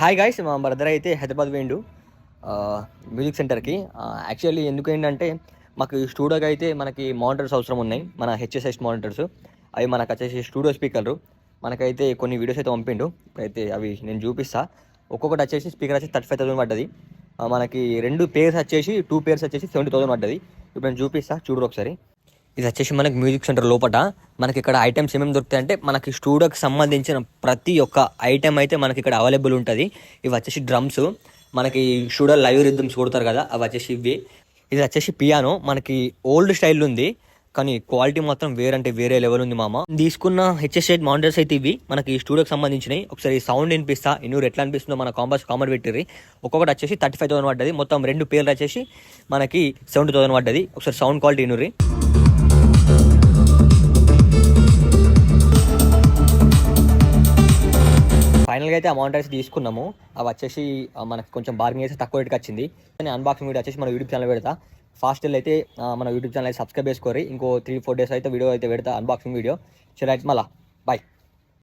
Hi guys, మా brother అయితే హైదరాబాద్ పోయిండు మ్యూజిక్ సెంటర్కి. యాక్చువల్లీ ఎందుకు ఏంటంటే మాకు స్టూడియోకి అయితే మనకి మానిటర్స్ అవసరం ఉన్నాయి, మన హెచ్ఎస్ఎస్ మానిటర్స్. అవి మనకు వచ్చేసి స్టూడియో స్పీకర్లు. మనకైతే కొన్ని వీడియోస్ అయితే పంపిండు. ఇప్పుడైతే అవి నేను చూపిస్తా. ఒక్కొక్కటి వచ్చేసి స్పీకర్ వచ్చేసి 35,000 పడ్డది. మనకి 2 పేర్స్ వచ్చేసి 2 పేర్స్ వచ్చేసి 70,000 పడ్డది. ఇప్పుడు నేను చూపిస్తా, చూడరు ఒకసారి. ఇది వచ్చేసి మనకి మ్యూజిక్ సెంటర్ లోపల మనకి ఇక్కడ ఐటమ్స్ ఏమేమి దొరుకుతాయి అంటే మనకి స్టూడియోకి సంబంధించిన ప్రతి ఒక్క ఐటమ్ అయితే మనకి ఇక్కడ అవైలబుల్ ఉంటుంది. ఇవి వచ్చేసి డ్రమ్స్, మనకి స్టూడియో లైవ్ రిథమ్స్ కొడతారు కదా, అవి వచ్చేసి ఇవి. ఇది వచ్చేసి పియానో, మనకి ఓల్డ్ స్టైల్ ఉంది కానీ క్వాలిటీ మాత్రం వేరంటే వేరే లెవెల్ ఉంది మామ. తీసుకున్న హెచ్ఎస్8 మానిటర్స్ అయితే ఇవి మనకి స్టూడియోకి సంబంధించినవి. ఒకసారి సౌండ్ వినిపిస్తా, ఇన్నూరు ఎట్లా అనిపిస్తుందో మన కామెంట్ పెట్టిర్రి. ఒక్కొక్కటి వచ్చేసి 35,000 పడ్డది. మొత్తం 2 పేర్లు వచ్చేసి మనకి 70,000 పడ్డది. ఒకసారి సౌండ్ క్వాలిటీ ఇన్నూరి. ఫైనల్గా అయితే ఆ మానిటర్స్ తీసుకున్నాము. అవి వచ్చేసి మనకి కొంచెం బార్గెన్ చేసి తక్కువ రేటుకి వచ్చింది. నేను అన్బాక్సింగ్ వీడియో వచ్చేసి మన యూట్యూబ్ ఛానల్ పెడతా. ఫాస్ట్ అయితే మన యూట్యూబ్ ఛానల్ అయితే సబ్స్క్రైబ్ చేసుకోరి. ఇంకో 3-4 డేస్ అయితే వీడియో అయితే పెడతా, అన్బాక్సింగ్ వీడియో. సరే అయితే మళ్ళీ